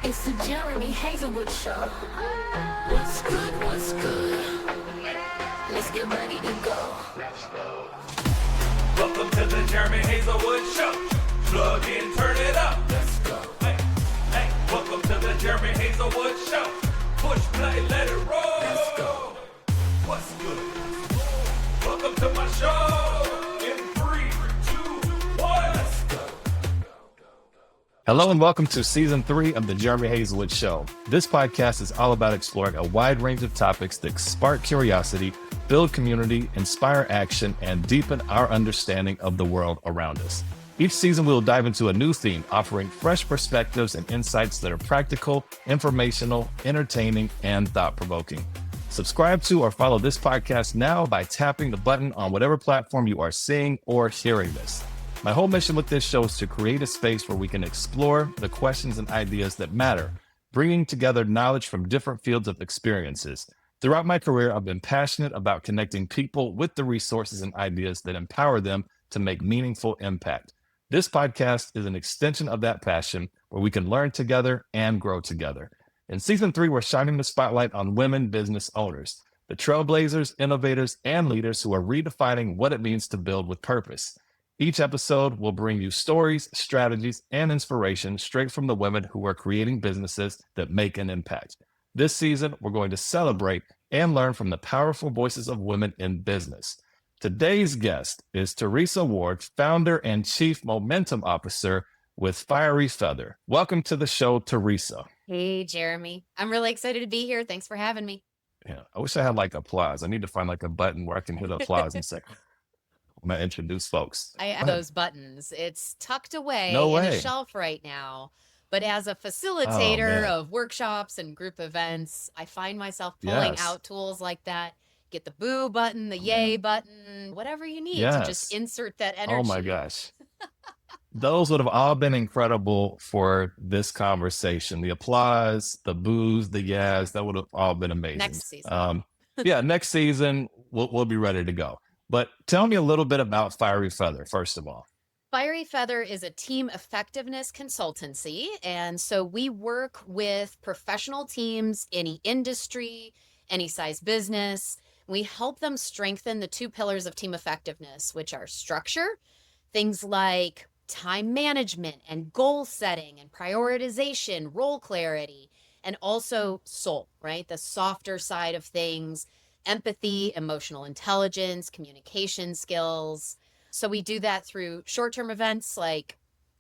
It's the Jeremy Hazelwood Show. What's good? What's good? Let's get ready to go. Welcome to the Jeremy Hazelwood Show. Plug in, turn it up. Let's go. Hey, hey. Welcome to the Jeremy Hazelwood Show. Push play, let it roll. Let's go. What's good? Welcome to my show. In 3, 2, 1. Let's go. Hello and welcome to Season 3 of the Jeremy Hazelwood Show. This podcast is all about exploring a wide range of topics that spark curiosity, build community, inspire action, and deepen our understanding of the world around us. Each season, we will dive into a new theme, offering fresh perspectives and insights that are practical, informational, entertaining, and thought-provoking. Subscribe to or follow this podcast now by tapping the button on whatever platform you are seeing or hearing this. My whole mission with this show is to create a space where we can explore the questions and ideas that matter, bringing together knowledge from different fields of experiences. Throughout my career, I've been passionate about connecting people with the resources and ideas that empower them to make meaningful impact. This podcast is an extension of that passion where we can learn together and grow together. In Season 3, we're shining the spotlight on women business owners, the trailblazers, innovators, and leaders who are redefining what it means to build with purpose. Each episode will bring you stories, strategies, and inspiration straight from the women who are creating businesses that make an impact. This season, we're going to celebrate and learn from the powerful voices of women in business. Today's guest is Theresa Ward, founder and chief momentum officer with Fiery Feather. Welcome to the show, Theresa. Hey, Jeremy. I'm really excited to be here. Thanks for having me. Yeah, I wish I had like applause. I need to find like a button where I can hit applause and say, when I introduce folks. I have those buttons. It's tucked away No in a way. shelf right now. But as a facilitator man. of workshops and group events, I find myself pulling Yes. out tools like that. Get the boo button, the yay button, whatever you need to Yes. just insert that energy. Oh my gosh. Those would have all been incredible for this conversation. The applause, the boos, the yes, that would have all been amazing. Next season. Next season, we'll be ready to go. But tell me a little bit about Fiery Feather, first of all. Fiery Feather is a team effectiveness consultancy. And so we work with professional teams, any industry, any size business. We help them strengthen the 2 pillars of team effectiveness, which are structure, things like time management and goal setting and prioritization, role clarity, and also soul, right? The softer side of things, empathy, emotional intelligence, communication skills. So we do that through short-term events like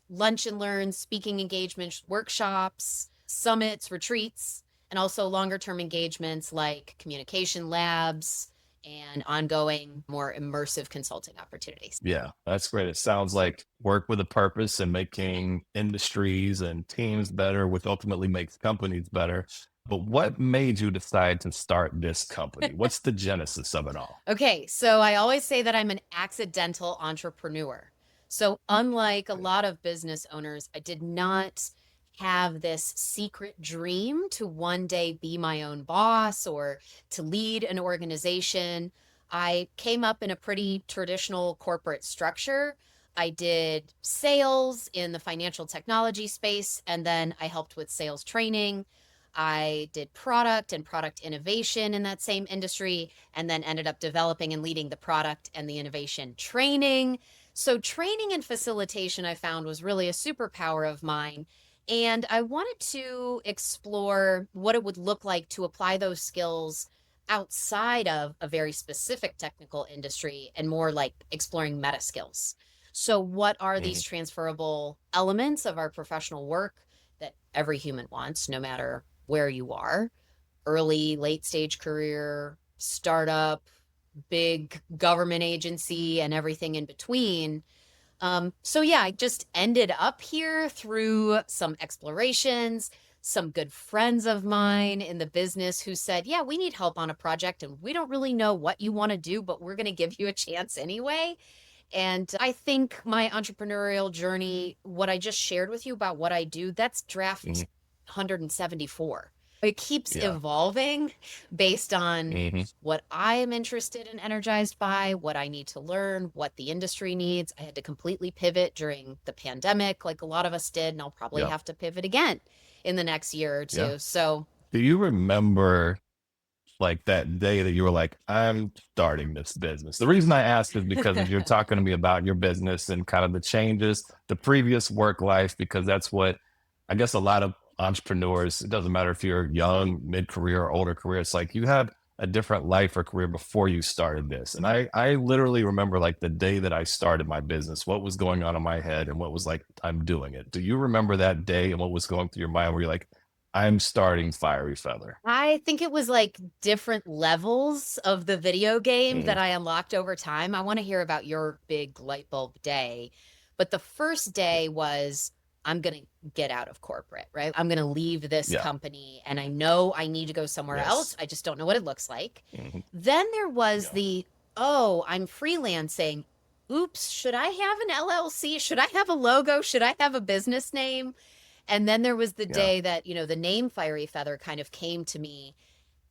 lunch and learn, speaking engagements, workshops, summits, retreats, and also longer-term engagements like communication labs and ongoing, more immersive consulting opportunities. Yeah, that's great. It sounds like work with a purpose and making industries and teams better, which ultimately makes companies better. But what made you decide to start this company? What's the genesis of it all? Okay, so I always say that I'm an accidental entrepreneur. So unlike a lot of business owners, I did not have this secret dream to one day be my own boss or to lead an organization. I came up in a pretty traditional corporate structure. I did sales in the financial technology space, and then I helped with sales training. I did product and product innovation in that same industry, and then ended up developing and leading the product and the innovation training. So training and facilitation, I found, was really a superpower of mine. And I wanted to explore what it would look like to apply those skills outside of a very specific technical industry and more like exploring meta skills. So what are these transferable elements of our professional work that every human wants, no matter where you are? Early, late stage career, startup, big government agency, and everything in between. I just ended up here through some explorations, some good friends of mine in the business who said, yeah, we need help on a project and we don't really know what you want to do, but we're going to give you a chance anyway. And I think my entrepreneurial journey, what I just shared with you about what I do, that's draft 174. It keeps Yeah. evolving based on Hmm. what I am interested and energized by, what I need to learn, what the industry needs. I had to completely pivot during the pandemic, like a lot of us did, and I'll probably Yeah. have to pivot again in the next year or Yeah. two. So, Do you remember like that day that you were like, I'm starting this business? The reason I ask is because if you're talking to me about your business and kind of the changes, the previous work life, because that's what I guess a lot of entrepreneurs, it doesn't matter if you're young, mid-career, or older career, it's like you had a different life or career before you started this. And I literally remember like the day that I started my business, what was going on in my head and what was like, I'm doing it. Do you remember that day and what was going through your mind where you're like, I'm starting Fiery Feather? I think it was like different levels of the video game that Mhm. I unlocked over time. I want to hear about your big light bulb day. But the first day was I'm going to get out of corporate, right? I'm going to leave this Yeah. company and I know I need to go somewhere else. Yes. I just don't know what it looks like. Mhm. Then there was Yeah. oh, I'm freelancing. Oops, should I have an LLC? Should I have a logo? Should I have a business name? And then there was the Yeah. day that, the name Fiery Feather kind of came to me.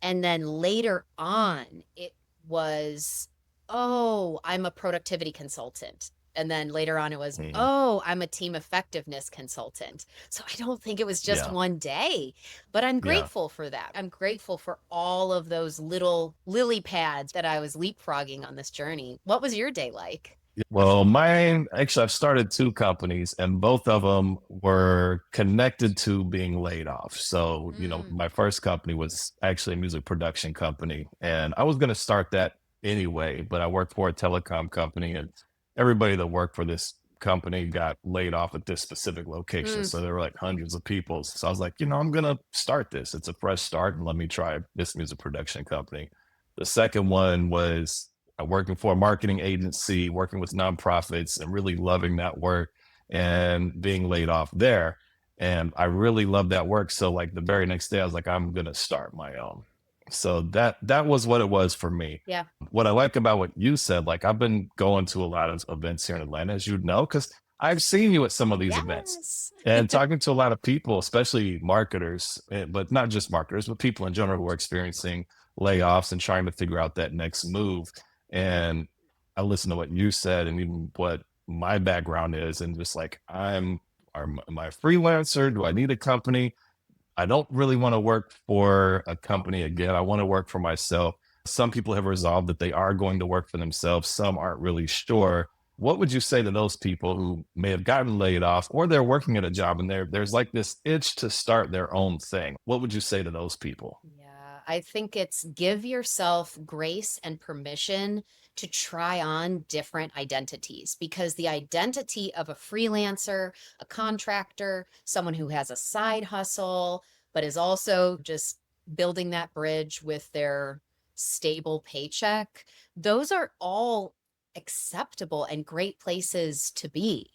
And then later on, it was, oh, I'm a productivity consultant. And then later on, it was, Mhm. oh, I'm a team effectiveness consultant. So I don't think it was just Yeah. one day, but I'm Yeah. grateful for that. I'm grateful for all of those little lily pads that I was leapfrogging on this journey. What was your day like? Well, mine actually, I've started two companies, and both of them were connected to being laid off. So, Mm, my first company was actually a music production company, and I was going to start that anyway, but I worked for a telecom company, and everybody that worked for this company got laid off at this specific location. mm, So there were like hundreds of people. So I was like, I'm going to start this. It's a fresh start, and let me try this music production company. The second one was working for a marketing agency, working with nonprofits, and really loving that work and being laid off there. And I really loved that work. So like the very next day, I was like, I'm gonna start my own. So that was what it was for me. yeah. What I like about what you said, like I've been going to a lot of events here in Atlanta, as you know, because I've seen you at some of these events Yes. and talking to a lot of people, especially marketers, but not just marketers, but people in general who are experiencing layoffs and trying to figure out that next move. And I listen to what you said and even what my background is, and just like, am I a freelancer? Do I need a company? I don't really want to work for a company again. I want to work for myself. Some people have resolved that they are going to work for themselves. Some aren't really sure. What would you say to those people who may have gotten laid off or they're working at a job and there's like this itch to start their own thing? What would you say to those people? Yeah, I think it's give yourself grace and permission to try on different identities because the identity of a freelancer, a contractor, someone who has a side hustle, but is also just building that bridge with their stable paycheck, those are all acceptable and great places to be.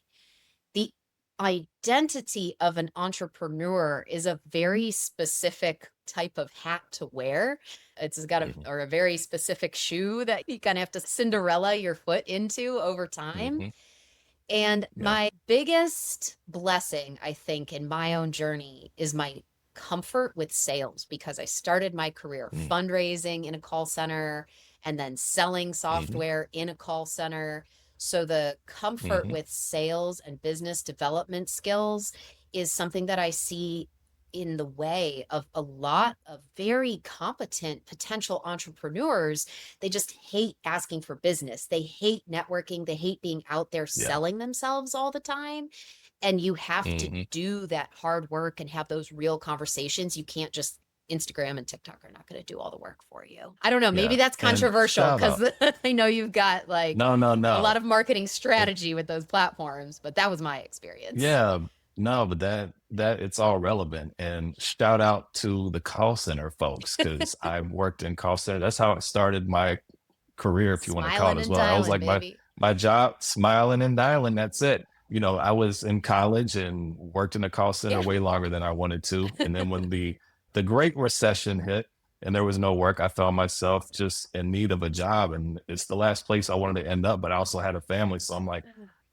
The identity of an entrepreneur is a very specific type of hat to wear. It's got Mhm. or a very specific shoe that you kind of have to Cinderella your foot into over time. Mhm. And Yeah. my biggest blessing, I think, in my own journey is my comfort with sales because I started my career Mm. fundraising in a call center and then selling Mhm. software in a call center. So the comfort Mhm. with sales and business development skills is something that I see in the way of a lot of very competent potential entrepreneurs. They just hate asking for business. They hate networking. They hate being out there Yeah. selling themselves all the time. And you have to Mhm. do that hard work and have those real conversations. You can't just Instagram and TikTok are not going to do all the work for you. I don't know. Maybe Yeah. that's And controversial shout because out. I know you've got like No, no, a lot no. of marketing It, strategy with those platforms, but that was my experience. yeah. No, but that it's all relevant. And shout out to the call center folks because I've worked in call center. That's how I started my career, if you want to call it Smiling as and well. That was dialing, like my baby. my job, smiling and dialing. That's it. I was in college and worked in a call center Yeah. way longer than I wanted to. And then when the Great Recession hit and there was no work, I found myself just in need of a job. And it's the last place I wanted to end up, but I also had a family. So I'm like,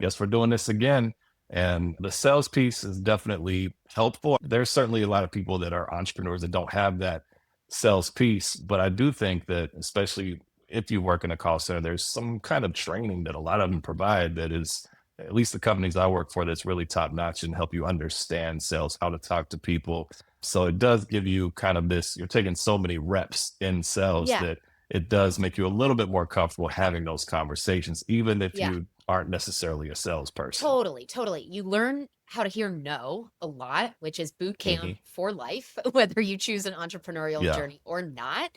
guess we're doing this again. And the sales piece is definitely helpful. There's certainly a lot of people that are entrepreneurs that don't have that sales piece, but I do think that, especially if you work in a call center, there's some kind of training that a lot of them provide that is, at least the companies I work for, that's really top notch and help you understand sales, how to talk to people. So it does give you kind of this, you're taking so many reps in sales Yeah. that it does make you a little bit more comfortable having those conversations, even if Yeah. you aren't necessarily a salesperson. Totally, totally. You learn how to hear no a lot, which is boot camp Hmm. for life, whether you choose an entrepreneurial Yeah. journey or not.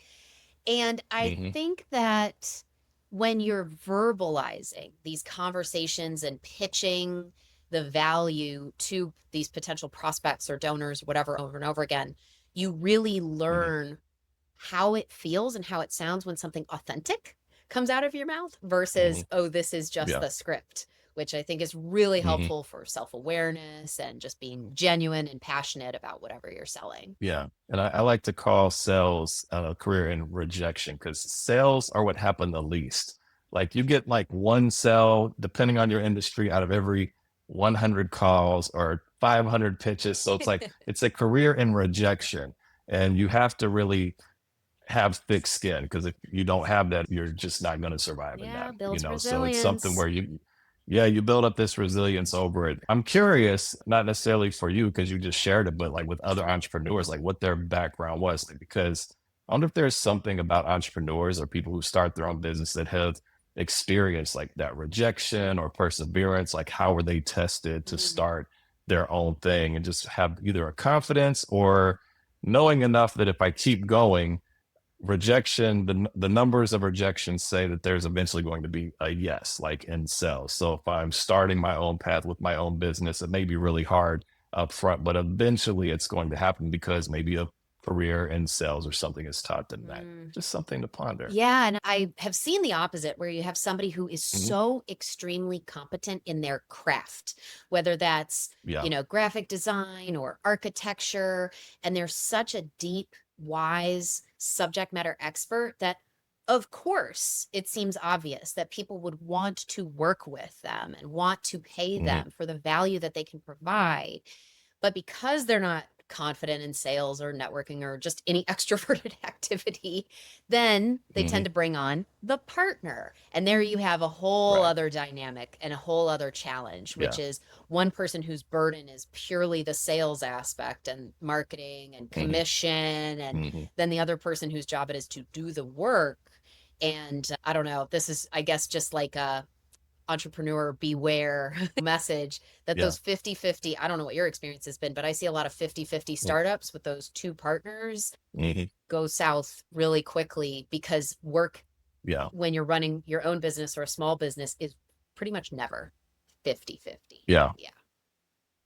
And I Hmm. think that when you're verbalizing these conversations and pitching the value to these potential prospects or donors, whatever, over and over again, you really Hmm. learn how it feels and how it sounds when something authentic comes out of your mouth versus, Hmm. oh, this is just Yeah. the script, which I think is really Hmm. helpful for self-awareness and just being genuine and passionate about whatever you're selling. Yeah. And I like to call sales a career in rejection, because sales are what happen the least. Like you get like one sell, depending on your industry, out of every 100 calls or 500 pitches. So it's like, it's a career in rejection. And you have to really have thick skin, because if you don't have that, you're just not going to survive in Yeah, that, you builds know. So it's something resilience. where yeah, you build up this resilience over it. I'm curious, not necessarily for you because you just shared it, but like with other entrepreneurs, like what their background was, like, because I wonder if there's something about entrepreneurs or people who start their own business that have experienced like that rejection or perseverance. Like how were they tested to Mhm. start their own thing and just have either a confidence or knowing enough that if I keep going, rejection, the numbers of rejection say that there's eventually going to be a yes, like in sales. So if I'm starting my own path with my own business, it may be really hard up front, but eventually it's going to happen because maybe a career in sales or something is taught them that. Mm. Just something to ponder. Yeah, and I have seen the opposite where you have somebody who is Mhm. so extremely competent in their craft, whether that's, Yeah. graphic design or architecture, and they're such a deep, wise subject matter expert that of course, it seems obvious that people would want to work with them and want to pay Hmm. them for the value that they can provide. But because they're not confident in sales or networking or just any extroverted activity, then they tend Hmm. to bring on the partner. And there you have a whole Right. other dynamic and a whole other challenge, which Yeah. is one person whose burden is purely the sales aspect and marketing and Hmm. commission. And Hmm. then the other person whose job it is to do the work. And I don't know, this is, I guess, just like a entrepreneur beware message that Yeah. those 50-50, I don't know what your experience has been, but I see a lot of 50-50 startups with those two partners Hmm. go south really quickly because work Yeah. when you're running your own business or a small business is pretty much never 50-50. Yeah. Yeah.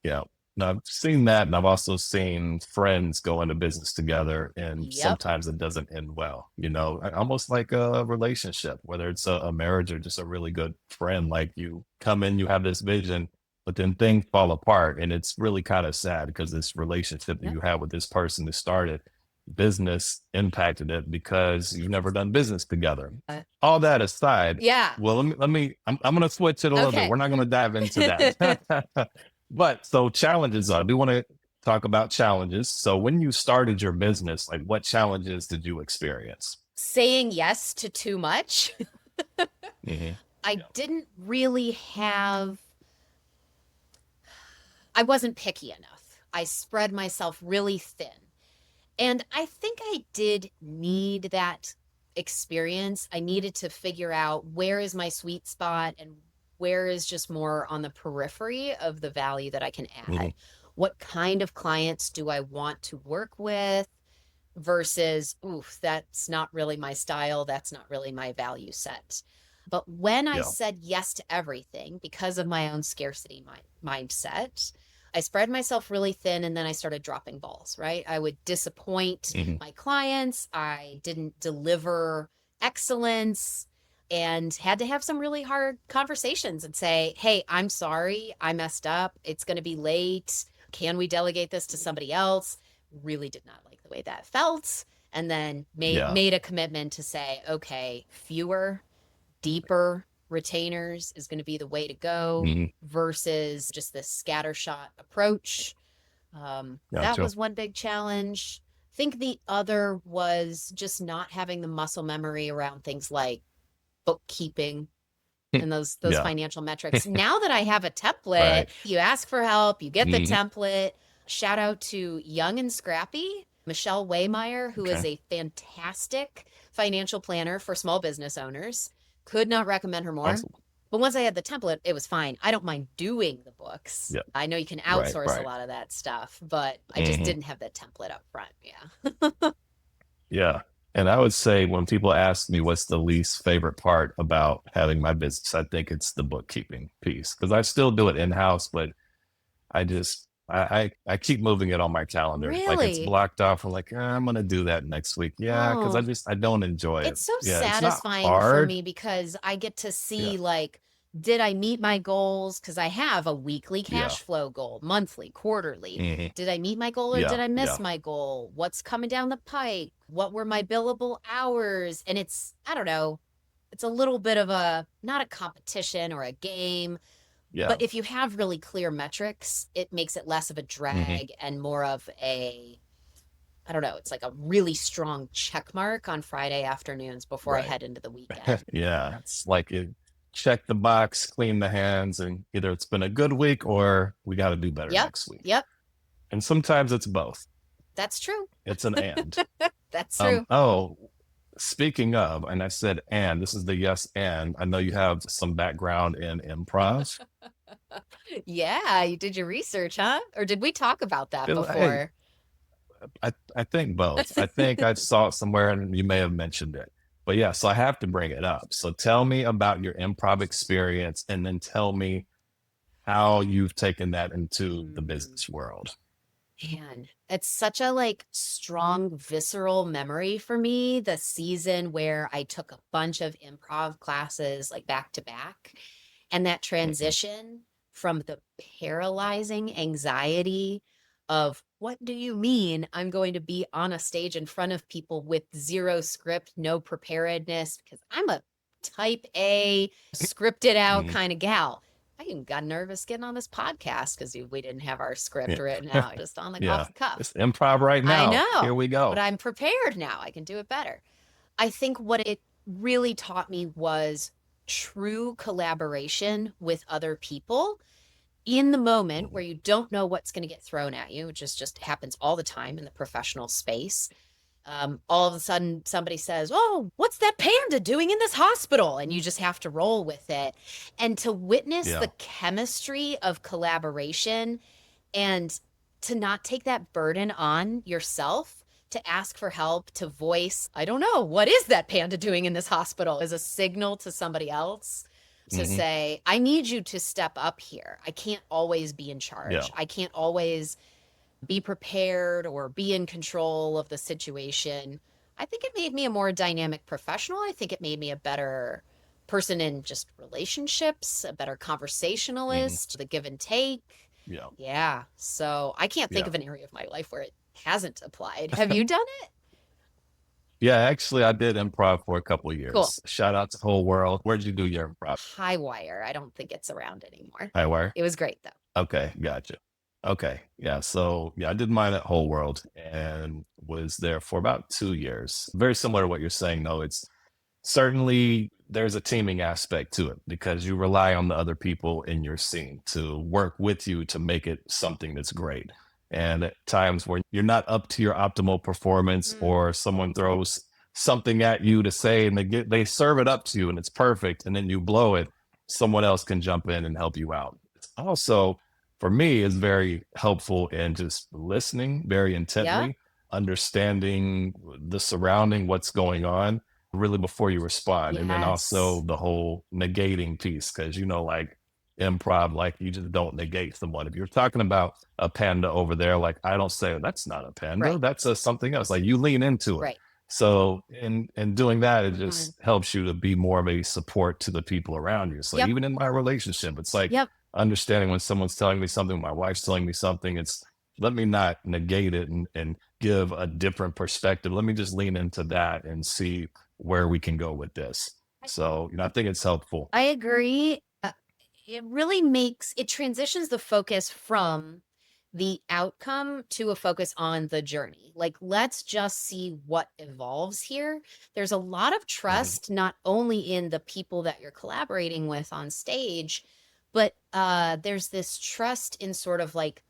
Yeah. Now I've seen that, and I've also seen friends go into business together, and Yep. sometimes it doesn't end well. Almost like a relationship, whether it's a marriage or just a really good friend. Like you come in, you have this vision, but then things fall apart, and it's really kind of sad because this relationship that Yep. you have with this person that started business impacted it because you've never done business together. All that aside, Yeah. well, I'm going to switch it a little bit. Okay. We're not going to dive into that. But so challenges, I do want to talk about challenges. So when you started your business, like what challenges did you experience? Saying yes to too much. Hmm. I didn't really have I wasn't picky enough. I spread myself really thin. And I think I did need that experience. I needed to figure out where is my sweet spot and where is just more on the periphery of the value that I can Hmm. add. What kind of clients do I want to work with versus, oof, that's not really my style. That's not really my value set. But when I Yeah. said yes to everything because of my own scarcity mindset, I spread myself really thin and then I started dropping balls, right? I would disappoint Hmm. my clients. I didn't deliver excellence and had to have some really hard conversations and say, hey, I'm sorry. I messed up. It's going to be late. Can we delegate this to somebody else? Really did not like the way that felt. And then made Yeah. made a commitment to say, okay, fewer, deeper, retainers is going to be the way to go Mhm. versus just this scattershot approach. That Gotcha. was one big challenge. I think the other was just not having the muscle memory around things like bookkeeping and those Yeah. financial metrics. Now that I have a template, Right. you ask for help, you get the Mhm. template. Shout out to Young and Scrappy, Michelle Waymeyer, who is Okay. a fantastic financial planner for small business owners. Could not recommend her more. Awesome. But once I had the template, it was fine. I don't mind doing the books. Yeah. I know you can Right. outsource a Right. lot of that stuff, but I just Mhm. didn't have that template up front. Yeah. Yeah. And I would say when people ask me what's the least favorite part about having my business, I think it's the bookkeeping piece because I still do it in-house, but I keep moving it on my calendar. Like it's Really? blocked off. I'm like, I'm gonna do that next week. Yeah, because Oh, I don't enjoy it. it's so Yeah, it's not satisfying for hard. me because I get to Yeah, see, like, did I meet my goals? Because I have a weekly yeah, cash flow goal, monthly, quarterly. hmm Did I meet my goal or did yeah, I miss yeah, my goal? What's coming down the pike? What were my billable hours? And it's, I don't know, it's a little bit of a, not a competition or a game, yeah. but if you have really clear metrics, it makes it less of a hmm drag and more of a, I don't know, it's like a really strong check mark on Friday afternoons before I Right. head into the weekend. Yeah, it's like you check the box, clean the hands, and either it's been a good week or we got to do better Yep. next week. Yep. And sometimes it's both. That's true. It's an and. That's true. Oh, speaking of, and I said and, this is the yes and. I know you have some background in improv. Yeah. You did your research, huh? Or did we talk about that Hey, before? I think both. I think I saw it somewhere and you may have mentioned it. But yeah, so I have to bring it up. So tell me about your improv experience and then tell me how you've taken that into the Mm, business world. Man, it's such a like strong visceral memory for me. The season where I took a bunch of improv classes like back to back. And that Mhm. transition from the paralyzing anxiety of what do you mean I'm going to be on a stage in front of people with zero script, no preparedness, because I'm a type A, scripted out Mhm. kind of gal. I even got nervous getting on this podcast because we didn't have our script Yeah. written out, just on the off Yeah. the cuff. It's improv right I now. Here know, we but go. I'm prepared now. I can do it better. I think what it really taught me was true collaboration with other people in the moment Mhm. where you don't know what's going to get thrown at you, which just happens all the time in the professional space. All of a sudden, somebody says, "Oh, what's that panda doing in this hospital?" And you just have to roll with it. And to witness Yeah. the chemistry of collaboration and to not take that burden on yourself to ask for help, to voice, I don't know, what is that panda doing in this hospital, as a signal to somebody else to hmm say, I need you to step up here. I can't always be in Yeah. charge. I can't always be prepared or be in control of the situation. I think it made me a more dynamic professional. I think it made me a better person in just relationships, a better hmm conversationalist, the give and take. Yeah. Yeah. So I can't think Yeah. of an area of my life where it hasn't applied. Have you done it? Yeah. Actually, I did improv for a couple of Cool. years. Shout out to Whole World. Where'd you do your improv? High wire. I don't think it's around anymore. Hi, where? It was great though. Okay. Gotcha. Okay. Yeah. So yeah, I did mine at Whole World and was there for about 2 years. Very similar to what you're saying, though. It's certainly there's a teaming aspect to it because you rely on the other people in your scene to work with you to make it something that's great. And at times where you're not up to your optimal performance Mm, or someone throws something at you to say and they serve it up to you and it's perfect and then you blow it, someone else can jump in and help you out. It's also for me is very helpful in just listening very yeah. intently, understanding the surrounding, what's going on really before you respond. And then also Yes. the whole negating piece, because like improv, like you just don't negate someone. If you're talking about a panda over there, like I don't say that's not a panda, Right. that's a something else. Like you lean into it. Right. So in doing that, it Mhm. just helps you to be more of a support to the people around you. So Yep. even in my relationship, it's like Yep. understanding when someone's telling me something, my wife's telling me something, it's let me not negate it and give a different perspective. Let me just lean into that and see where we can go with this. So, I think it's helpful. I agree. It really it transitions the focus from the outcome to a focus on the journey. Like, let's just see what evolves here. There's a lot of Mhm. trust, not only in the people that you're collaborating with on stage, but there's this trust in sort of like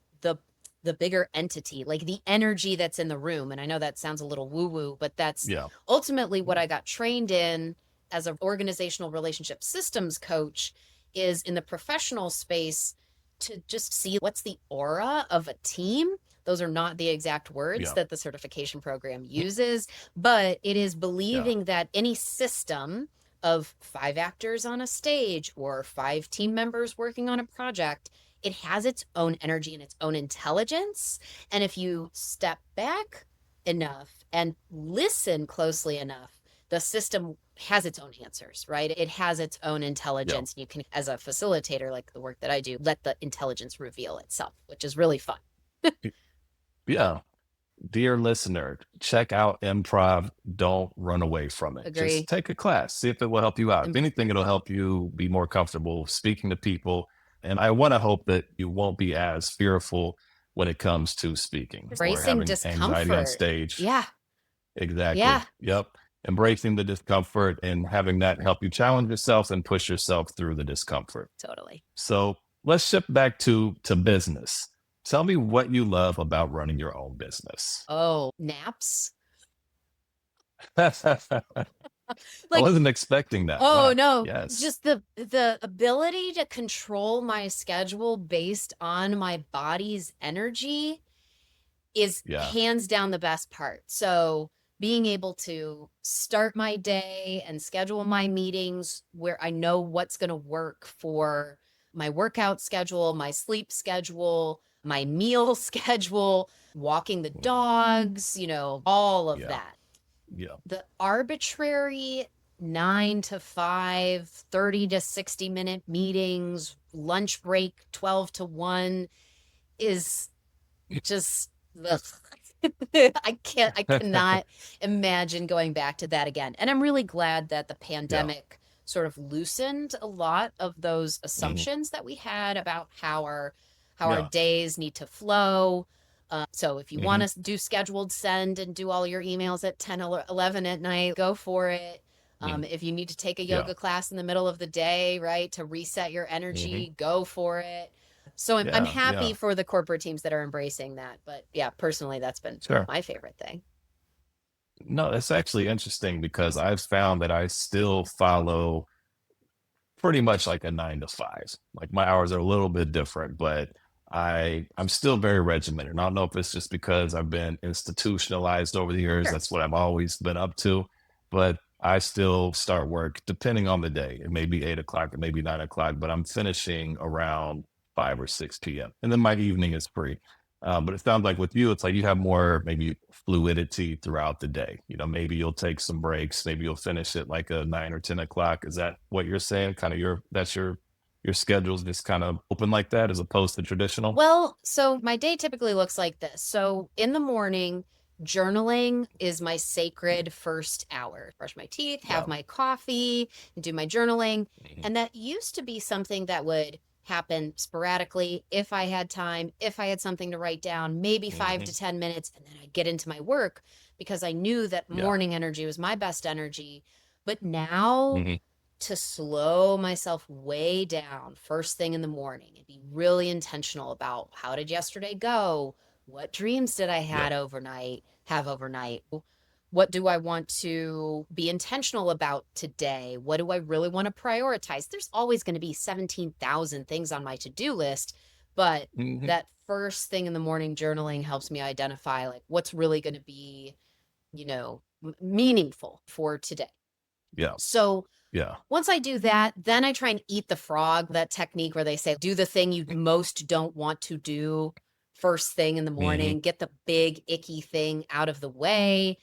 the bigger entity, like the energy that's in the room. And I know that sounds a little woo woo, but that's Yeah. ultimately what I got trained in as an organizational relationship systems coach, is in the professional space to just see what's the aura of a team. Those are not the exact words Yeah. that the certification program uses, but it is Yeah. believing that any system of 5 actors on a stage or 5 team members working on a project, it has its own energy and its own intelligence. And if you step back enough and listen closely enough, the system has its own answers, right? It has its own Yeah. intelligence. You can, as a facilitator, like the work that I do, let the intelligence reveal itself, which is really fun. Yeah. Dear listener, check out improv. Don't run away from it. Just Agree. take a class, see if it will help you out. If Em- anything, it'll help you be more comfortable speaking to people. And I want to hope that you won't be as fearful when it comes to speaking or Embracing having anxiety on discomfort. stage. Yeah. Exactly. Yeah. Yep. Embracing the discomfort and having that help you challenge yourself and push yourself through the discomfort. Totally. So let's shift back to business. Tell me what you love about running your own business. Oh, naps. I Like, wasn't expecting that. oh Wow. no, Yes. just the ability to control my schedule based on my body's energy is Yeah. hands down the best part. So being able to start my day and schedule my meetings where I know what's going to work for my workout schedule, my sleep schedule, my meal schedule, walking the Mhm. dogs, all of Yeah. that. Yeah. The arbitrary 9 to 5, 30 to 60-minute meetings, lunch break 12 to 1 is just ugh. I cannot imagine going back to that again. And I'm really glad that the Yeah. pandemic sort of loosened a lot of those Mhm. assumptions that we had about how our Yeah. days need to flow. So if you want Mhm. to do scheduled send and do all your emails at 10 or 11 at night, go for it. Mhm. If you need to take a Yeah. yoga class in the middle of the day, right, to reset your Mhm. energy, go for it. So I'm Yeah. happy Yeah. for the corporate teams that are embracing that. But yeah, personally, that's been Sure. my favorite thing. No, it's actually interesting because I've found that I still follow pretty much like a 9 to 5. Like my hours are a little bit different, but I'm still very regimented. And I don't know if it's just because I've been institutionalized over the years. Sure. That's what I've always been up to. But I still start work depending on the day. It may be 8 o'clock, it may be 9 o'clock, but I'm finishing around 5 or 6 p.m. And then my evening is free. But it sounds like with you, it's like you have more maybe fluidity throughout the day. Maybe you'll take some breaks. Maybe you'll finish at like a 9 or 10 o'clock. Is that what you're saying? Kind of your schedule's just kind of open like that as opposed to traditional? Well, so my day typically looks like this. So in the morning, journaling is my sacred first hour. Brush my teeth, have Yeah. my coffee, and do my journaling. Mhm. And that used to be something that would happen sporadically if I had time, if I had something to write down, maybe five Mhm. to 10 minutes, and then I'd get into my work because I knew that Yeah. morning energy was my best energy. But now, Mhm. to slow myself way down first thing in the morning and be really intentional about how did yesterday go? What dreams did I Yeah. have overnight? What do I want to be intentional about today? What do I really want to prioritize? There's always going to be 17,000 things on my to-do list, but Mhm. that first thing in the morning journaling helps me identify like what's really going to be, meaningful for today. Yeah. So Yeah. once I do that, then I try and eat the frog, that technique where they say, do the thing you most don't want to do first thing in the Mhm. morning, get the big, icky thing out of the way.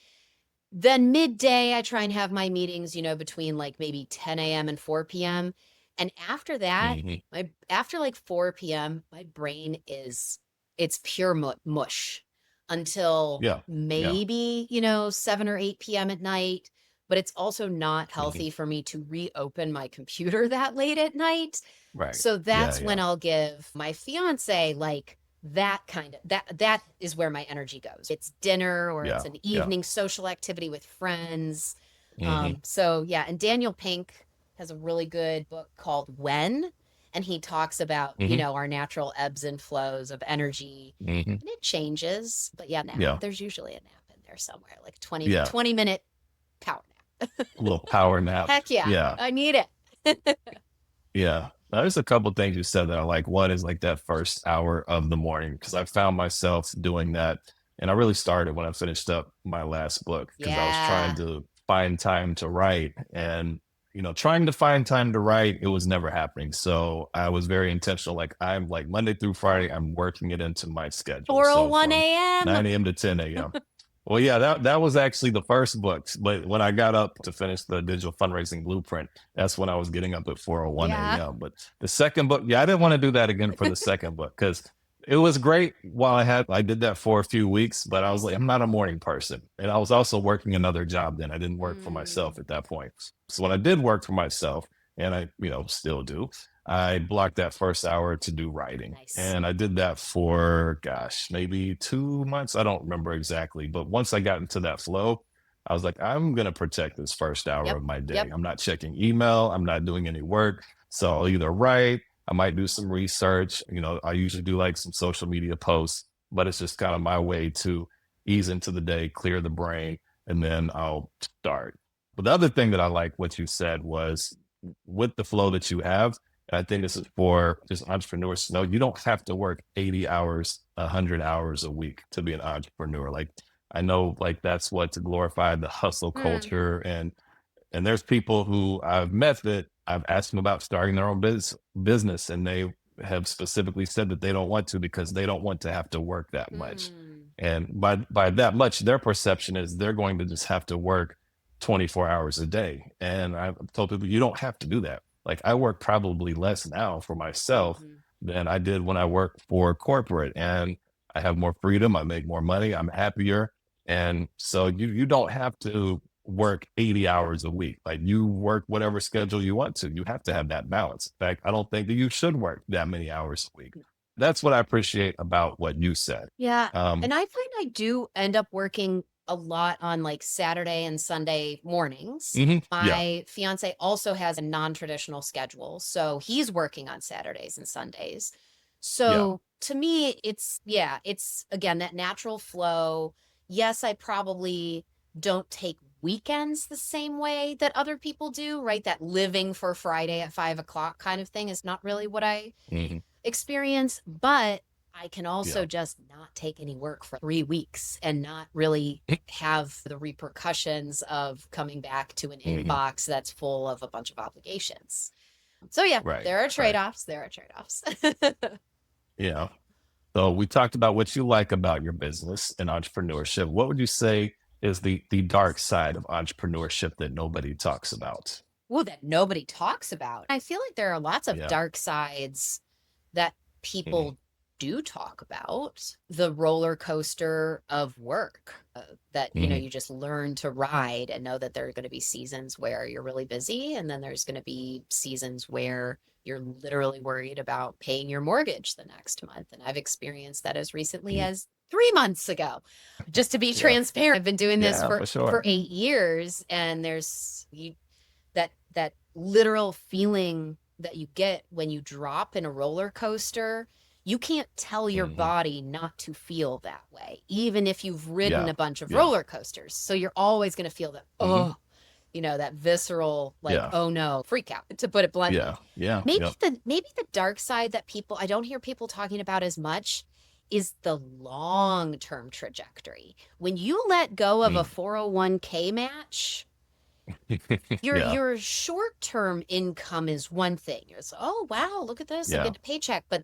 Then midday, I try and have my meetings, between like maybe 10 a.m. and 4 p.m. And after that, Mhm. after like 4 p.m., my brain it's pure mush until Yeah. Yeah. maybe, 7 or 8 p.m. at night. but it's also not healthy for me to reopen my computer that late at night. Right. So Yeah. that's when I'll give my fiance like that kind of that is where my energy goes. It's dinner or it's Yeah. an Yeah. evening social activity with friends. Hmm. So yeah, and Daniel Pink has a really good book called When, and he talks about, Hmm. our natural ebbs and flows of energy, Hmm. and it changes. But yeah, nap. Yeah. There's usually a nap in there somewhere, like Yeah. 20-minute power nap. A little power nap. Heck yeah, Yeah. I need it. Yeah. Now, there's a couple things you said that I like. One is like that first hour of the morning, because I found myself doing that. And I really started when I finished up my last book, because I was trying Yeah. to find time to write. And, trying to find time to write, it was never happening. So I was very intentional. Like, I'm like Monday through Friday, I'm working it into my schedule. So 4:01 from a.m. 9 a.m. to 10 a.m. Well, yeah, that was actually the first book. But when I got up to finish the digital fundraising blueprint, that's when I was getting up at 4:01 Yeah. a.m. But the second book, yeah, I didn't want to do that again for the second book, because it was great while I did that for a few weeks, but I was like, I'm not a morning person. And I was also working another job then. I didn't work for myself at that point. So when I did work for myself, and I, still do, I blocked that first hour to do writing. Nice. And I did that for, gosh, maybe 2 months. I don't remember exactly. But once I got into that flow, I was like, I'm going to protect this first hour Yep. of my day. Yep. I'm not checking email. I'm not doing any work. So I'll either write, I might do some research. I usually do like some social media posts, but it's just kind of my way to ease into the day, clear the brain, and then I'll start. But the other thing that I like what you said was, with the flow that you have, and I think this is for just entrepreneurs to know, you don't have to work 80 hours, 100 hours a week to be an entrepreneur. Like, I know, like, that's what, to glorify the hustle culture. And there's people who I've met that I've asked them about starting their own business, and they have specifically said that they don't want to, because they don't want to have to work that much. And by that much, their perception is they're going to just have to work 24 hours a day. And I've told people, you don't have to do that. Like, I work probably less now for myself than I did when I worked for corporate, and I have more freedom. I make more money. I'm happier. And so you don't have to work 80 hours a week. Like, you work whatever schedule you want to. You have to have that balance. In fact, I don't think that you should work that many hours a week. That's what I appreciate about what you said. Yeah. Um, And I find I do end up working a lot on like Saturday and Sunday mornings. yeah. My fiance also has a non-traditional schedule, so he's working on Saturdays and Sundays. So to me, it's again that natural flow. Yes, I probably don't take weekends the same way that other people do, right? That living for Friday at 5 o'clock kind of thing is not really what I Mhm. experience, but I can also just not take any work for 3 weeks and not really have the repercussions of coming back to an inbox that's full of a bunch of obligations. So yeah, Right. there are Right. trade-offs. There are trade-offs. Yeah. So we talked about what you like about your business and entrepreneurship. What would you say is the dark side of entrepreneurship that nobody talks about? Well, that nobody talks about. I feel like there are lots of Yeah. dark sides that Mhm. people do talk about. The roller coaster of work that, Mhm. you just learn to ride and know that there are going to be seasons where you're really busy. And then there's going to be seasons where you're literally worried about paying your mortgage the next month. And I've experienced that as recently Mhm. as 3 months ago. Just to be Yeah. transparent, I've been doing this Yeah, for for sure. 8 years, and there's that literal feeling that you get when you drop in a roller coaster. You can't tell your Mhm. body not to feel that way, even if you've ridden Yeah. a bunch of Yeah. roller coasters. So you're always going to feel that, Mhm. that visceral, like, Yeah. oh no, freak out, to put it bluntly. Yeah. Yeah. Maybe Yep. the dark side that I don't hear people talking about as much is the long-term trajectory. When you let go of a 401k match, Yeah. your short-term income is one thing. It's, oh wow, look at this, I Yeah. get a paycheck. But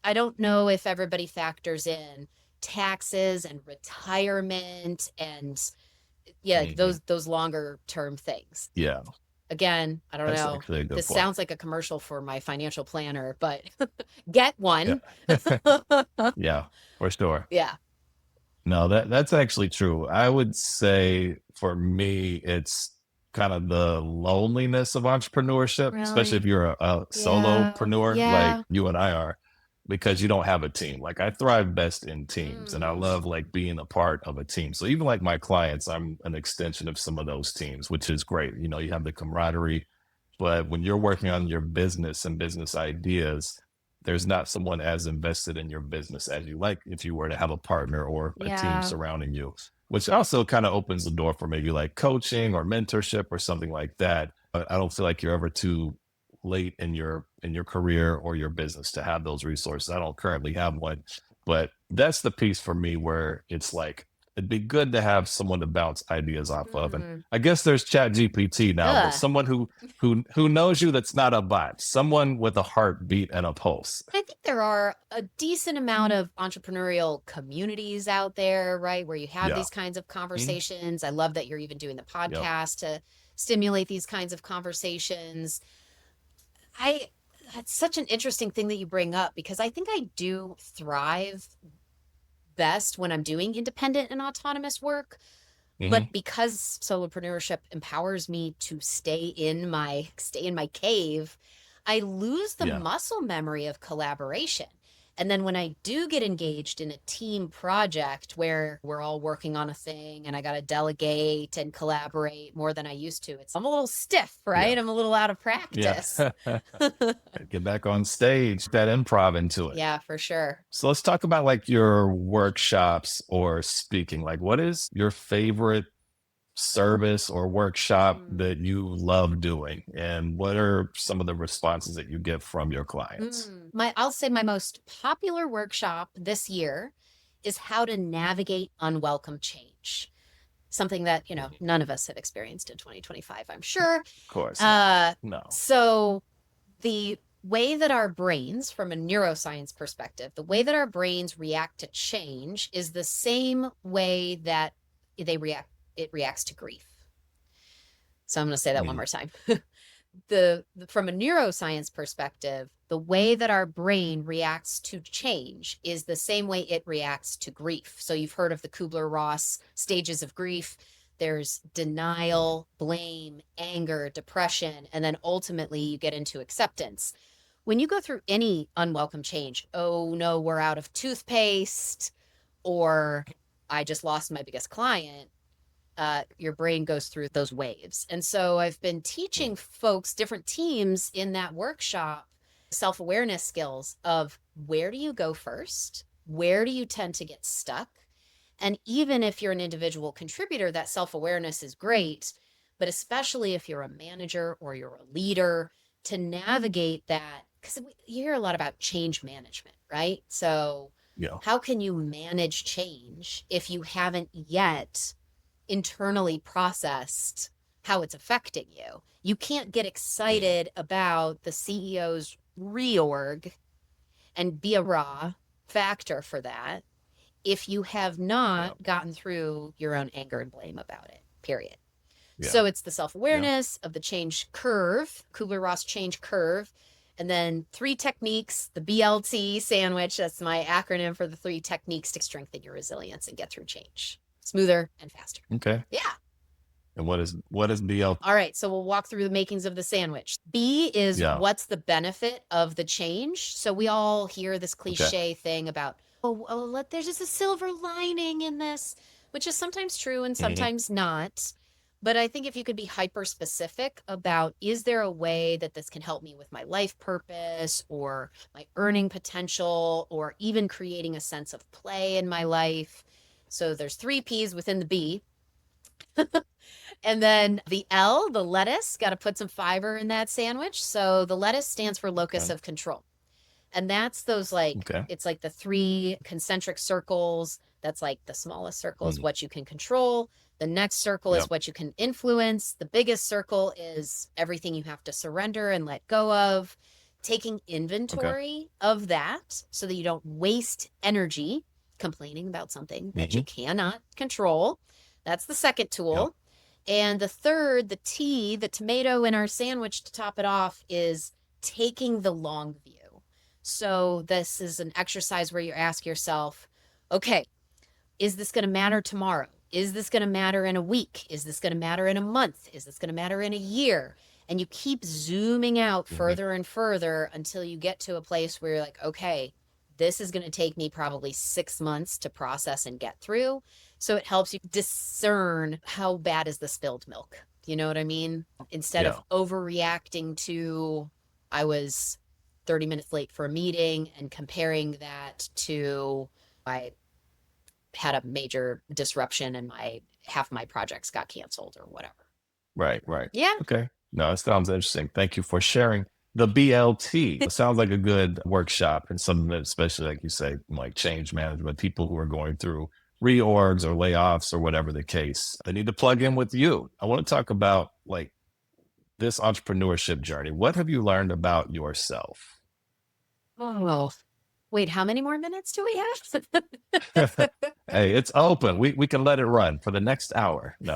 I don't know if everybody factors in taxes and retirement and Mhm. those longer term things. Yeah. Again, I don't That's know. actually a good This point. sounds like a commercial for my financial planner, but get one. Yeah. For sure. Yeah. No, that's actually true. I would say for me, it's kind of the loneliness of entrepreneurship, especially if Really? you're a Yeah. solopreneur like Yeah. you and I are, because you don't have a team. Like I thrive best in teams and I Mm. love like being a part of a team. So even like my clients, I'm an extension of some of those teams, which is great. You know, you have the camaraderie, but when you're working on your business and business ideas, there's not someone as invested in your business as you like if you were to have a partner or a team Yeah. surrounding you, which also kind of opens the door for maybe like coaching or mentorship or something like that. But I don't feel like you're ever too late in your career or your business to have those resources. I don't currently have one, but that's the piece for me where it's like it'd be good to have someone to bounce ideas off of. And Mm. I guess there's Chat GPT now, but Ugh. someone who knows you, that's not a bot, someone with a heartbeat and a pulse. I think there are a decent amount of entrepreneurial communities out there, right? Where you have Yeah. these kinds of Mhm. conversations. I love that you're even doing the Yep. podcast to stimulate these kinds of conversations. I That's such an interesting thing that you bring up because I think I do thrive best when I'm doing independent and autonomous work. But Hmm. because solopreneurship empowers me to stay in my cave, I lose the Yeah. muscle memory of collaboration. And then when I do get engaged in a team project where we're all working on a thing and I got to delegate and collaborate more than I used to, I'm a little stiff, Yeah. right? I'm a little out of Yeah. practice. Get back on stage, that improv into it. Yeah, for sure. So let's talk about like your workshops or speaking. Like, what is your favorite service or workshop Mm. that you love doing? And what are some of the responses that you get from your clients? I'll say my most popular workshop this year is how to navigate unwelcome change. Something that, none of us have experienced in 2025, I'm sure. Of course, no. Uh, No. so the way that our brains, from a neuroscience perspective, the way that our brains react to change is the same way that it reacts to grief. So I'm going to say that one Mm. more time. From a neuroscience perspective, the way that our brain reacts to change is the same way it reacts to grief. So you've heard of the Kubler-Ross stages of grief. There's denial, blame, anger, depression, and then ultimately you get into acceptance. When you go through any unwelcome change, oh no, we're out of toothpaste, or I just lost my biggest client, your brain goes through those waves. And so I've been teaching folks, different teams in that workshop, self-awareness skills of where do you go first? Where do you tend to get stuck? And even if you're an individual contributor, that self-awareness is great, but especially if you're a manager or you're a leader, to navigate that, because you hear a lot about change management, right? So Yeah. how can you manage change if you haven't yet internally processed how it's affecting you? You can't get excited about the CEO's reorg and be a raw factor for that if you have not Yeah. gotten through your own anger and blame about it, period. Yeah. So it's the Yeah. self-awareness of the change curve, Kubler-Ross change curve, and then 3 techniques, the BLT sandwich, that's my acronym for the 3 techniques to strengthen your resilience and get through change smoother and faster. Okay. Yeah. And what is BL? All right. So we'll walk through the makings of the sandwich. B is Yeah. what's the benefit of the change? So we all hear this Okay. cliche thing about, there's just a silver lining in this, which is sometimes true and Mhm. sometimes not. But I think if you could be hyper specific about, is there a way that this can help me with my life purpose or my earning potential or even creating a sense of play in my life? So there's 3 P's within the B. And then the L, the lettuce, got to put some fiber in that sandwich. So the lettuce stands for locus Okay. of control. And that's those Okay. it's like the 3 concentric circles. That's like the smallest circle is Mm. what you can control. The next circle is Yep. what you can influence. The biggest circle is everything you have to surrender and let go of. Taking inventory of that so that you don't waste energy complaining about something that you cannot control. That's the second tool. And the third, the T, the tomato in our sandwich to top it off, is taking the long view. So this is an exercise where you ask yourself, okay, is this going to matter tomorrow? is this going to matter in a week? Is this going to matter in a month? Is this going to matter in a year? And you keep zooming out further and further until you get to a place where you're like, okay, this is going to take me probably 6 months to process and get through. So it helps you discern how bad is the spilled milk. You know what I mean? Instead of overreacting to, I was 30 minutes late for a meeting, and comparing that to, I had a major disruption and half my projects got canceled or whatever. Right. Yeah. Okay. No, it sounds interesting. Thank you for sharing. The BLT, it sounds like a good workshop, and something that, especially like you say, like change management, people who are going through reorgs or layoffs or whatever the case, they need to plug in with you. I want to talk about like this entrepreneurship journey. What have you learned about yourself? Oh, wait, how many more minutes do we have? Hey, it's open. We can let it run for the next hour. No.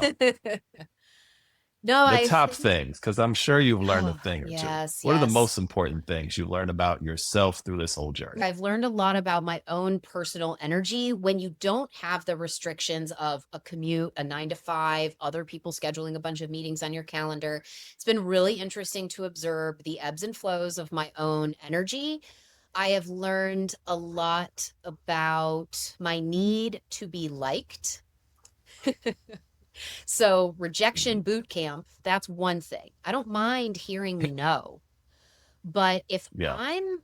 No, The top things, because I'm sure you've learned a thing or two. Yes, What are the yes. most important things you learned about yourself through this whole journey? I've learned a lot about my own personal energy when you don't have the restrictions of a commute, a 9 to 5, other people scheduling a bunch of meetings on your calendar. It's been really interesting to observe the ebbs and flows of my own energy. I have learned a lot about my need to be liked. So rejection boot camp, that's one thing. I don't mind hearing no, but if I'm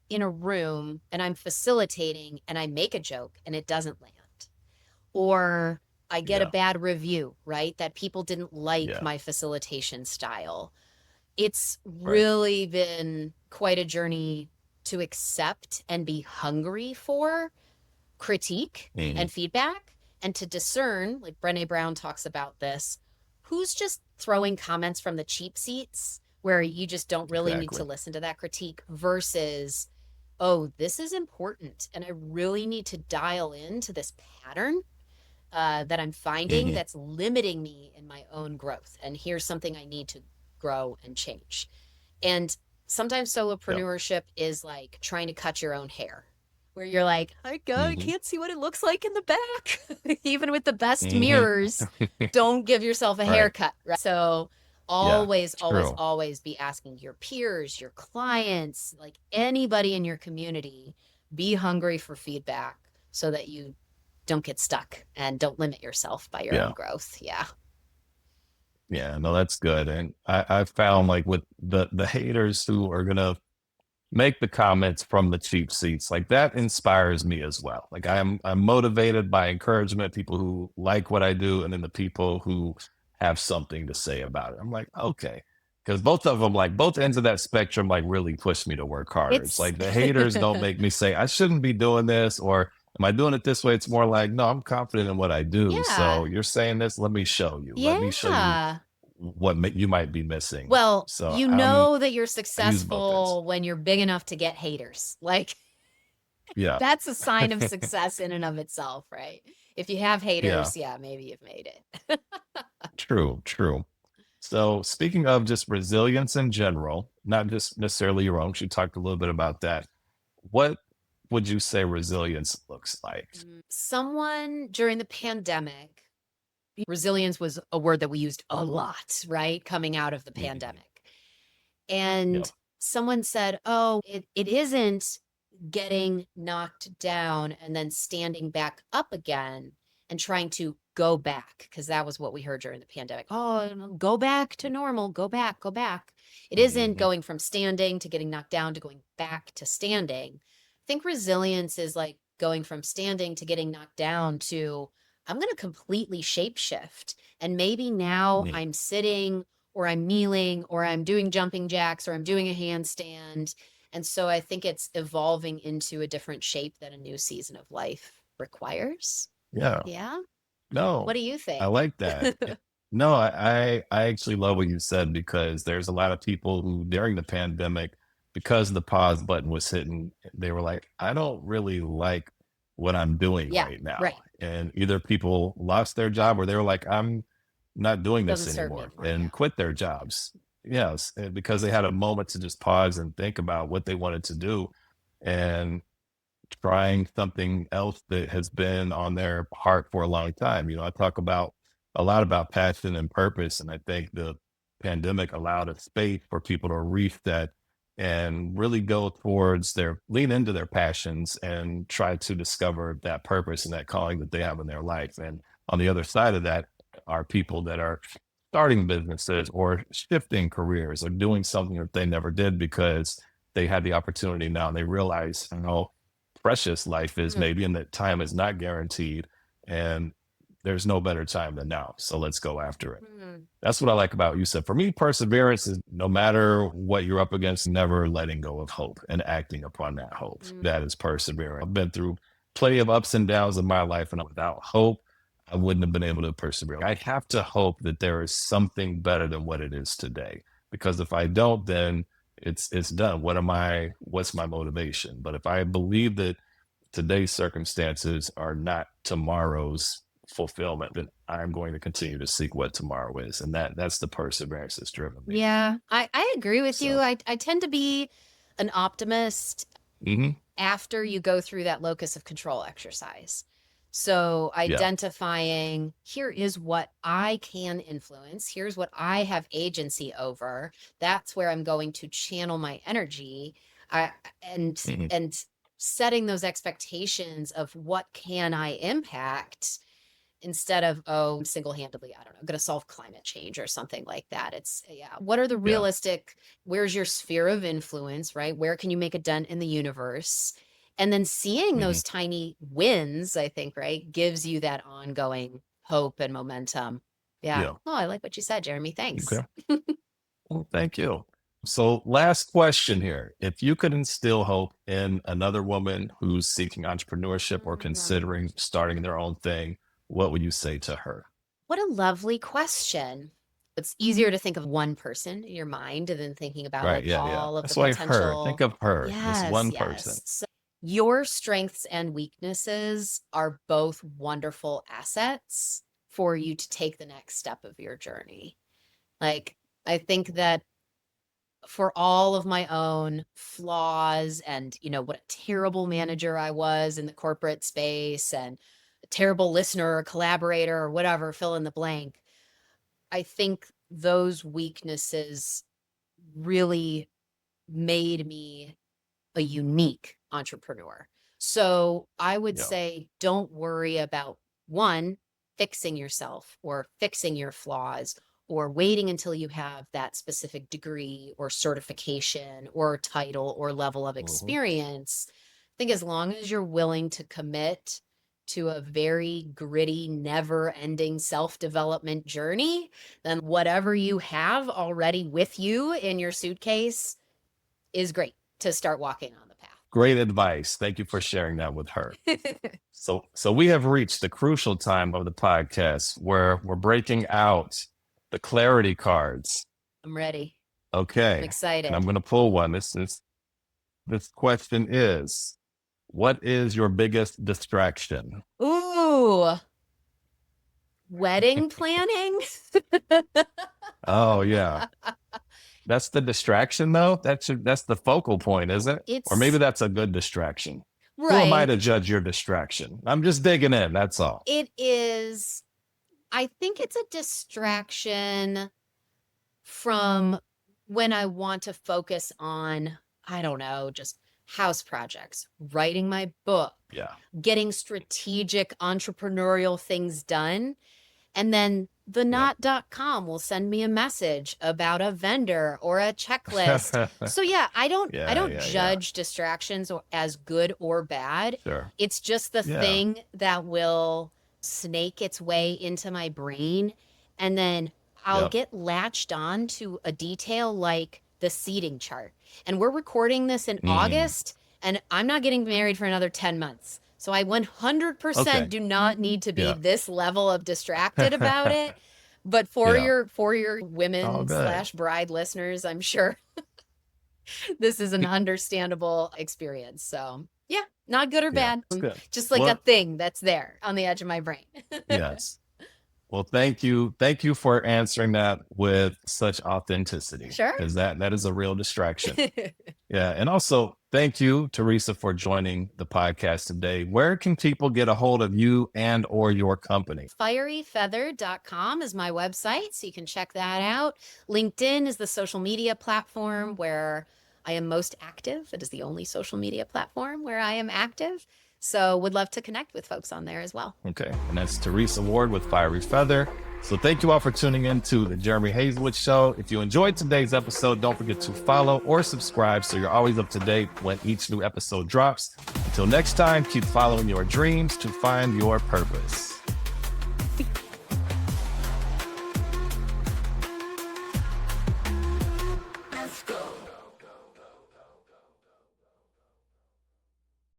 in a room and I'm facilitating and I make a joke and it doesn't land, or I get a bad review, right? That people didn't like my facilitation style. It's really been quite a journey to accept and be hungry for critique and feedback, and to discern, like Brené Brown talks about this, who's just throwing comments from the cheap seats where you just don't really need to listen to that critique, versus, oh, this is important and I really need to dial into this pattern that I'm finding that's limiting me in my own growth. And here's something I need to grow and change. And sometimes solopreneurship is like trying to cut your own hair, where you're like, I can't see what it looks like in the back. Even with the best mirrors, don't give yourself a haircut. Right? So always be asking your peers, your clients, like anybody in your community, be hungry for feedback so that you don't get stuck and don't limit yourself by your own growth. Yeah, no, that's good. And I've found like with the haters who are gonna make the comments from the cheap seats, like that inspires me as well. Like I'm motivated by encouragement, people who like what I do, and then the people who have something to say about it. I'm like, okay. Because both of them, like both ends of that spectrum, like really push me to work harder. It's like the haters don't make me say I shouldn't be doing this, or am I doing it this way? It's more like, no, I'm confident in what I do. So you're saying this, let me show you. Let me show you what you might be missing. Well, so you know that you're successful when you're big enough to get haters. Like, that's a sign of success in and of itself, right? If you have haters, maybe you've made it. True. So speaking of just resilience in general, not just necessarily your own, 'cause you talked a little bit about that. What would you say resilience looks like? Someone during the pandemic, resilience was a word that we used a lot, right? Coming out of the pandemic. And someone said, oh, it isn't getting knocked down and then standing back up again and trying to go back, because that was what we heard during the pandemic. Oh, go back to normal, go back. It isn't going from standing to getting knocked down to going back to standing. I think resilience is like going from standing to getting knocked down to, I'm going to completely shapeshift. And maybe now I'm sitting, or I'm kneeling, or I'm doing jumping jacks, or I'm doing a handstand. And so I think it's evolving into a different shape that a new season of life requires. Yeah. No. What do you think? I like that. No, I actually love what you said, because there's a lot of people who during the pandemic, because the pause button was hitting, they were like, I don't really like what I'm doing right now. And either people lost their job, or they were like, I'm not doing this anymore, and quit their jobs. Yes, because they had a moment to just pause and think about what they wanted to do. And trying something else that has been on their heart for a long time. I talk about a lot about passion and purpose, and I think the pandemic allowed a space for people to reset and really go towards lean into their passions and try to discover that purpose and that calling that they have in their life. And on the other side of that are people that are starting businesses or shifting careers or doing something that they never did because they had the opportunity now and they realize how precious life is Mm, maybe and that time is not guaranteed and there's no better time than now. So let's go after it. mm, That's what I like about you said. For me, perseverance is no matter what you're up against, never letting go of hope and acting upon that hope. mm. That is persevering. I've been through plenty of ups and downs in my life, and without hope, I wouldn't have been able to persevere. I have to hope that there is something better than what it is today. Because if I don't, then it's done. What's my motivation? But if I believe that today's circumstances are not tomorrow's fulfillment, then I'm going to continue to seek what tomorrow is. And that's the perseverance that's driven me. Yeah, I agree with you. So, I tend to be an optimist mhm, after you go through that locus of control exercise. So yeah, identifying, here is what I can influence, here's what I have agency over. That's where I'm going to channel my energy. I, and mhm, and setting those expectations of what can I impact instead of, oh, single-handedly, I don't know, going to solve climate change or something like that. It's, yeah, what are the yeah, realistic, where's your sphere of influence, right? Where can you make a dent in the universe? And then seeing mhm, those tiny wins, I think, right, gives you that ongoing hope and momentum. Yeah. yeah. Oh, I like what you said, Jeremy. Thanks. Okay. Well, thank you. So, last question here. If you could instill hope in another woman who's seeking entrepreneurship or Mhm. considering starting their own thing, what would you say to her? What a lovely question. It's easier to think of one person in your mind than thinking about Right. like Yeah. Yeah. all of the That's why her. Think potential. of her, this Yes, one person. yes. So your strengths and weaknesses are both wonderful assets for you to take the next step of your journey. Like, I think that for all of my own flaws and, what a terrible manager I was in the corporate space and a terrible listener or collaborator or whatever, fill in the blank, I think those weaknesses really made me a unique entrepreneur. So I would Yeah. say don't worry about one, fixing yourself or fixing your flaws or waiting until you have that specific degree or certification or title or level of Mhm. experience. I think as long as you're willing to commit to a very gritty, never ending self development journey, then whatever you have already with you in your suitcase is great to start walking on the Great advice. Thank you for sharing that with her. path. So we have reached the crucial time of the podcast where we're breaking out the clarity cards. I'm ready. I'm Okay. And I'm excited. going to pull one. This question is, what is your biggest distraction? Ooh, wedding planning? Oh yeah. That's the distraction though. That's the focal point, is it? Or maybe It's that's a good distraction. Who am I right. to judge your distraction? I'm just digging in, that's all. It is, I think it's a distraction from when I want to focus on, I don't know, just house projects, writing my book, Yeah. getting strategic entrepreneurial things done. And then the Yep. not.com will send me a message about a vendor or a checklist. So yeah, I Yeah, don't yeah, yeah. judge distractions as good or bad. Sure. It's just the Yeah. thing that will snake its way into my brain, and then I'll Yep. get latched on to a detail like the seating chart. And we're recording this in Mm. August, and I'm not getting married for another 10 months. So I 100% Okay. do not need to be Yeah. this level of distracted about it. But for Yeah. your All women good. slash bride listeners, I'm sure this is an understandable experience. So yeah, not good or Yeah. bad. It's good. Just like a Well, thing that's there on the edge of my brain. yes. Well, thank you. Thank you for answering that with such authenticity. Sure. Because that is a real distraction. Yeah. And also, thank you, Theresa, for joining the podcast today. Where can people get a hold of you and or your company? Fieryfeather.com is my website, so you can check that out. LinkedIn is the social media platform where I am most active. It is the only social media platform where I am active. So would love to connect with folks on there as well. Okay. And that's Theresa Ward with Fiery Feather. So thank you all for tuning in to the Jeremy Hazelwood Show. If you enjoyed today's episode, don't forget to follow or subscribe so you're always up to date when each new episode drops. Until next time, keep following your dreams to find your purpose.